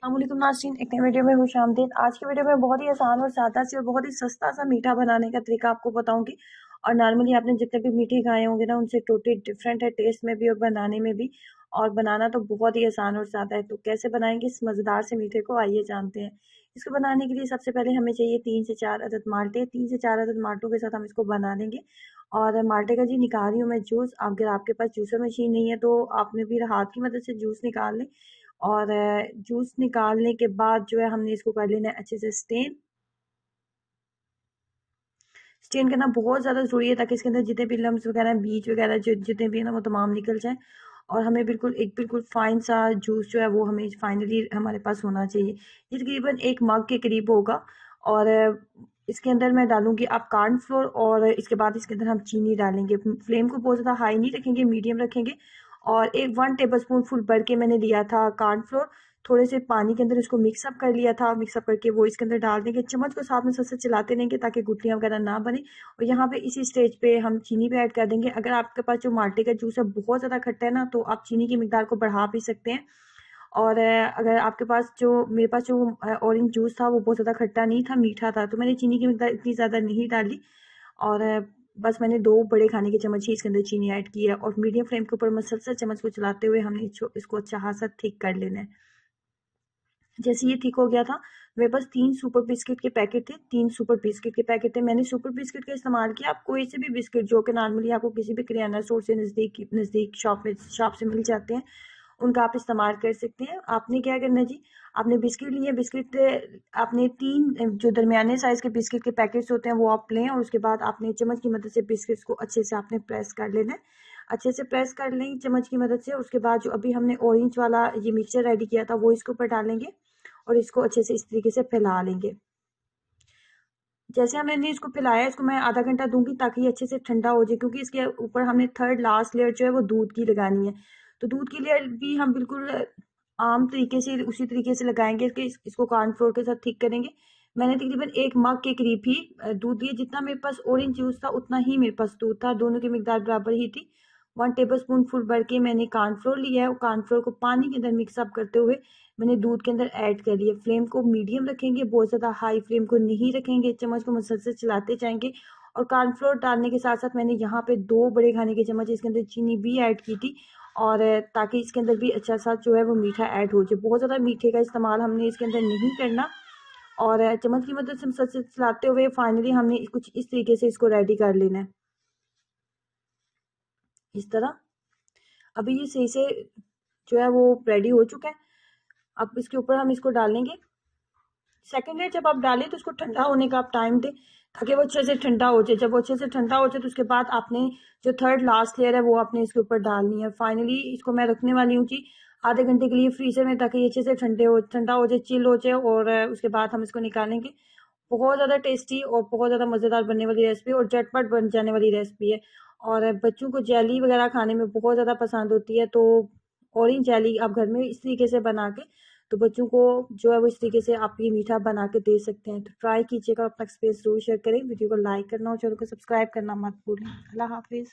अस्सलामुअलैकुम नाज़रीन, एक नई वीडियो में खुशामदीद। आज की वीडियो में बहुत ही आसान और सादा सी और बहुत ही सस्ता सा मीठा बनाने का तरीका आपको बताऊंगी। और नॉर्मली आपने जितने भी मीठे खाए होंगे ना, उनसे टोटली डिफरेंट है टेस्ट में भी और बनाने में भी। और बनाना तो बहुत ही आसान और सादा है। तो कैसे बनाएंगे इस मज़ेदार से मीठे को, आइए जानते हैं। इसको बनाने के लिए सबसे पहले हमें चाहिए 3 से 4 अदद माल्टे। 3 से 4 अदद माल्टों के साथ हम इसको बना लेंगे। और माल्टे का जी निकाल रही हूँ मैं जूस। अगर आपके पास जूसर मशीन नहीं है तो आपने फिर हाथ की मदद से जूस निकाल लें। और जूस निकालने के बाद जो है हमने इसको कर लेना है अच्छे से स्टेन। स्टेन करना बहुत ज़्यादा ज़रूरी है ताकि इसके अंदर जितने भी लम्स वगैरह बीज वगैरह जो जितने भी है ना वो तमाम निकल जाए। और हमें बिल्कुल फाइन सा जूस जो है वो हमें फाइनली हमारे पास होना चाहिए। ये तकरीबन 1 मग के करीब होगा। और इसके अंदर मैं डालूंगी आप कॉर्न फ्लोर और इसके बाद इसके अंदर हम चीनी डालेंगे। फ्लेम को बहुत ज़्यादा हाई नहीं रखेंगे, मीडियम रखेंगे। और 1 टेबल स्पून फुल भर के मैंने लिया था कॉर्न फ्लोर। थोड़े से पानी के अंदर इसको मिक्सअप कर लिया था। मिक्सअप करके वो इसके अंदर डाल देंगे। चम्मच को साथ में सबसे चलाते रहेंगे ताकि गुठलियाँ वगैरह ना बने। और यहाँ पे इसी स्टेज पे हम चीनी भी ऐड कर देंगे। अगर आपके पास जो माल्टे का जूस है बहुत ज़्यादा खट्टा है ना, तो आप चीनी की मिकदार को बढ़ा भी सकते हैं। और अगर आपके पास जो मेरे पास जो ऑरेंज जूस था वो बहुत ज़्यादा खट्टा नहीं था, मीठा था, तो मैंने चीनी की मिकदार इतनी ज़्यादा नहीं डाली। और बस मैंने 2 बड़े खाने के चम्मच ही इसके अंदर चीनी ऐड की है। और मीडियम फ्लेम के ऊपर मसलसल चम्मच को चलाते हुए हमने इसको अच्छा खासा थिक कर लेना है। जैसे ये ठीक हो गया था, मेरे पास 3 सुपर बिस्किट के पैकेट थे। 3 सुपर बिस्किट के पैकेट थे, मैंने सुपर बिस्किट का इस्तेमाल किया। आप कोई से भी बिस्किट जो कि नॉर्मली आपको किसी भी किराना स्टोर से नज़दीक शॉप से मिल जाते हैं, उनका आप इस्तेमाल कर सकते हैं। आपने क्या करना है जी, आपने बिस्किट लिए। बिस्किट आपने 3 जो दरमियाने साइज के बिस्किट के पैकेट्स होते हैं वो आप लें। और उसके बाद आपने चम्मच की मदद से बिस्किट्स को अच्छे से आपने प्रेस कर लेना है। अच्छे से प्रेस कर लें चम्मच की मदद से। उसके बाद जो अभी हमने ऑरेंज वाला ये मिक्सचर रेडी किया था वो इसके ऊपर डालेंगे। और इसको अच्छे से इस तरीके से फैला लेंगे। जैसे मैंने इसको फैलाया, इसको मैं आधा घंटा दूंगी ताकि ये अच्छे से ठंडा हो जाए, क्योंकि इसके ऊपर हमने थर्ड लास्ट लेयर जो है वो दूध की लगानी है। तो दूध की लेयर भी हम बिल्कुल आम तरीके से उसी तरीके से लगाएंगे कि इसको कॉर्नफ्लोर के साथ थिक करेंगे। मैंने तकरीबन 1 मग के करीब ही दूध लिया। जितना मेरे पास ऑरेंज जूस था उतना ही मेरे पास दूध था, दोनों की मिकदार बराबर ही थी। 1 टेबल स्पून फुल भर के मैंने कॉर्नफ्लोर लिया है और कॉर्नफ्लोर को पानी के अंदर मिक्सअप करते हुए मैंने दूध के अंदर ऐड कर लिया। फ्लेम को मीडियम रखेंगे, बहुत ज़्यादा हाई फ्लेम को नहीं रखेंगे। चम्मच को मुसलसल चलाते जाएंगे। और कॉर्नफ्लोर डालने के साथ साथ मैंने यहाँ पे 2 बड़े खाने के चम्मच इसके अंदर चीनी भी ऐड की थी। और ताकि इसके अंदर भी अच्छा सा जो है वो मीठा ऐड हो जाए। बहुत ज़्यादा मीठे का इस्तेमाल हमने इसके अंदर नहीं करना। और चम्मच की मदद से मुसलसल चलाते हुए फाइनली हमने कुछ इस तरीके से इसको रेडी कर लेना है, इस तरह। अभी ये सही से जो है वो रेडी हो चुका है। अब इसके ऊपर हम इसको डालेंगे। सेकेंड लेयर जब आप डालें तो उसको ठंडा होने का आप टाइम दें ताकि वो अच्छे से ठंडा हो जाए। जब वो अच्छे से ठंडा हो जाए तो उसके बाद आपने जो थर्ड लास्ट लेयर है वो आपने इसके ऊपर डालनी है। फाइनली इसको मैं रखने वाली हूँ जी आधे घंटे के लिए फ्रीजर में, ताकि ये अच्छे से ठंडा हो जाए, चिल हो जाए। और उसके बाद हम इसको निकालेंगे। बहुत ज़्यादा टेस्टी और बहुत ज़्यादा मज़ेदार बनने वाली रेसिपी और झटपट बन जाने वाली रेसिपी है। और बच्चों को जेली वगैरह खाने में बहुत ज़्यादा पसंद होती है। तो ऑरेंज जेली आप घर में इस तरीके से बना के तो बच्चों को जो है वो इस तरीके से आप ये मीठा बना के दे सकते हैं। तो ट्राई कीजिएगा, अपना एक्सपीरियंस जरूर शेयर करें। वीडियो को लाइक करना और चैनल को सब्सक्राइब करना मत भूलें। अल्लाह हाफिज़।